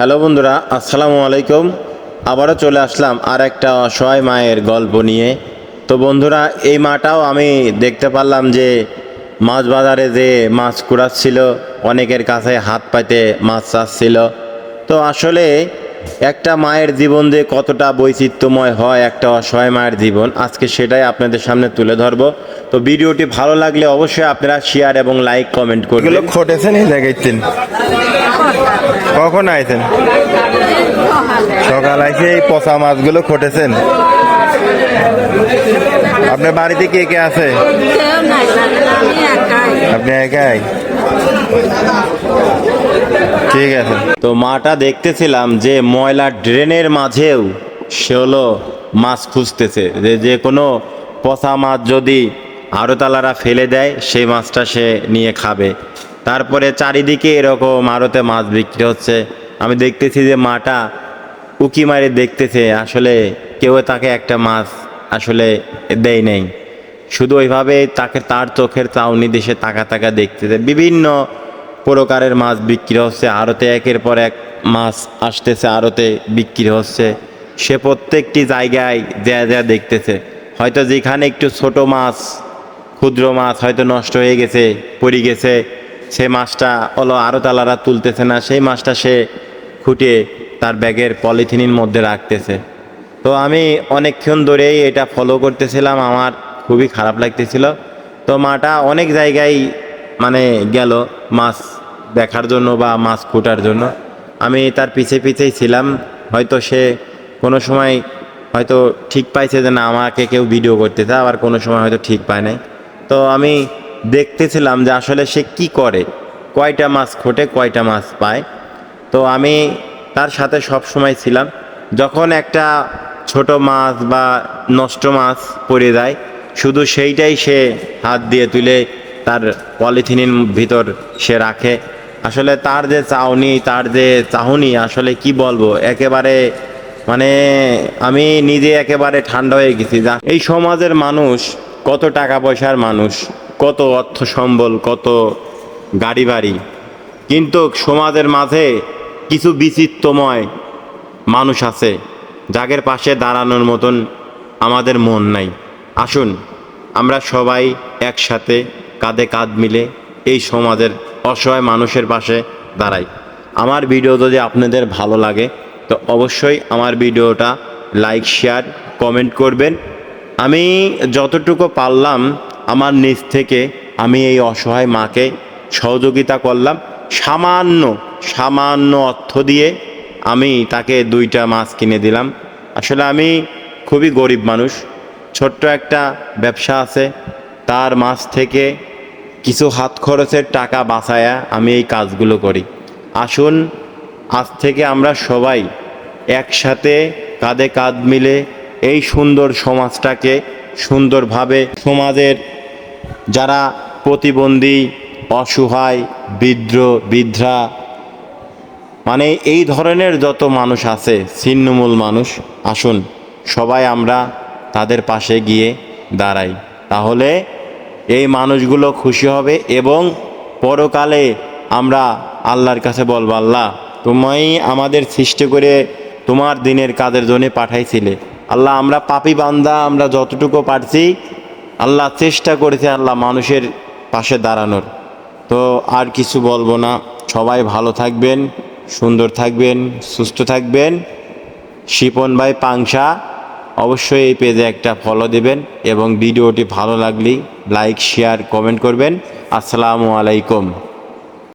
Hello বন্ধুরা, আসসালামু আলাইকুম। আবারও চলে আসলাম আর একটা অসহায় মায়ের গল্প নিয়ে। তো বন্ধুরা, এই মাটাও আমি দেখতে পারলাম যে মাছ বাজারে যে মাছ কুড়াচ্ছিল, অনেকের কাছে হাত পাইতে মাছ চাচ্ছিল। তো আসলে একটা মায়ের জীবন যে কতটা বৈচিত্র্যময় হয়, একটা অসহায় মায়ের জীবন, আজকে সেটাই আপনাদের সামনে তুলে ধরবো। তো ভিডিওটি ভালো লাগলে অবশ্যই আপনারা শেয়ার এবং লাইক কমেন্ট করবেন। এগুলো খটেছেন এই জায়গায় কখন আইছেন? সকাল আইসে এই পচা মাছগুলো খটেছেন। আপনার বাড়িতে কে কে আছে? আপনি একাই? ঠিক আছে। তো মাটা দেখতেছিলাম যে ময়লা ড্রেনের মাঝেও সে হলো মাছ খুঁজতেছে, যে কোনো পচা মাছ যদি আড়তলারা ফেলে দেয় সেই মাছটা সে নিয়ে খাবে। তারপরে চারিদিকে এরকম আড়তে মাছ বিক্রি হচ্ছে। আমি দেখতেছি যে মাটা উকি মারে দেখতেছে, আসলে কেউ তাকে একটা মাছ আসলে দেয় নাই। শুধু ওইভাবে তাকে তার চোখের চাউনি দেশে তাকা দেখতেছে। বিভিন্ন প্রকারের মাছ বিক্রি হচ্ছে আড়তে, একের পর এক মাছ আসতেছে আড়তে বিক্রি হচ্ছে। সে প্রত্যেকটি জায়গায় যা দেখতেছে, হয়তো যেখানে একটু ছোট মাছ, ক্ষুদ্র মাছ হয়তো নষ্ট হয়ে গেছে, পড়ে গেছে, সে মাছটা হলো আড়তলারা তুলতেছে না, সেই মাছটা সে খুঁটে তার ব্যাগের পলিথিনের মধ্যে রাখতেছে। তো আমি অনেকক্ষণ ধরেই এটা ফলো করতেছিলাম, আমার খুবই খারাপ লাগতেছিল। তো মাটা অনেক জায়গায় মানে গেল মাছ দেখার জন্য বা মাছ খুঁটার জন্য। আমি তার পিছেই ছিলাম। হয়তো সে কোনো সময় হয়তো ঠিক পাইছে যে না আমাকে কেউ ভিডিও করতেছে, আবার কোনো সময় হয়তো ঠিক পায় নাই। তো আমি দেখতেছিলাম যে আসলে সে কি করে, কয়টা মাছ খোটে, কয়টা মাছ পায়। তো আমি তার সাথে সব সময় ছিলাম। যখন একটা ছোট মাছ বা নষ্ট মাছ পড়ে যায়, শুধু সেইটাই সে হাত দিয়ে তুলে তার পলিথিনের ভিতর সে রাখে। আসলে তার যে চাউনি, তার যে চাহনি, আসলে কি বলবো, একেবারে মানে আমি নিজে একেবারে ঠান্ডা হয়ে গেছি। যা এই সমাজের মানুষ, কত টাকা পয়সার মানুষ, কত অর্থ সম্বল, কত গাড়ি বাড়ি, কিন্তু সমাজের মাঝে কিছু বিচিত্রময় মানুষ আছে যাদের পাশে দাঁড়ানোর মতন আমাদের মন নাই। আসুন আমরা সবাই একসাথে কাঁধে কাঁধ মিলে এই সমাজের অসহায় মানুষের পাশে দাঁড়াই। আমার ভিডিও যদি আপনাদের ভালো লাগে তো অবশ্যই আমার ভিডিওটা লাইক, শেয়ার, কমেন্ট করবেন। আমি যতটুকু পারলাম আমার নিজ থেকে আমি এই অসহায় মাকে সহযোগিতা করলাম। সামান্য অর্থ দিয়ে আমি তাকে 2টা মাছ কিনে দিলাম। আসলে আমি খুবই গরিব মানুষ, ছোট্ট একটা ব্যবসা আছে, তার মাছ থেকে কিছু হাত খরচের টাকা বাঁচায়া আমি এই কাজগুলো করি। আসুন আজ থেকে আমরা সবাই একসাথে কাঁধে কাঁধ মিলে এই সুন্দর সমাজটাকে সুন্দরভাবে, সমাজের যারা প্রতিবন্ধী, অসহায়, বৃদ্ধা, মানে এই ধরনের যত মানুষ আছে, ছিন্নমূল মানুষ, আসুন সবাই আমরা তাদের পাশে গিয়ে দাঁড়াই। তাহলে এই মানুষগুলো খুশি হবে এবং পরকালে আমরা আল্লাহর কাছে বলবো, আল্লাহ তুমি আমাদের সৃষ্টি করে তোমার দিনের কাজের জন্য পাঠাইছিলে। আল্লাহ আমরা পাপী বান্দা, আমরা যতটুকু পারছি আল্লাহ চেষ্টা করেছে আল্লাহ মানুষের পাশে দাঁড়ানোর। তো আর কিছু বলবো না। সবাই ভালো থাকবেন, সুন্দর থাকবেন, সুস্থ থাকবেন। শিপন ভাই পাংশা, অবশ্যই এই পেজে একটা ফলো দেবেন এবং ভিডিওটি ভালো লাগলেই লাইক, শেয়ার, কমেন্ট করবেন। আসসালামু আলাইকুম।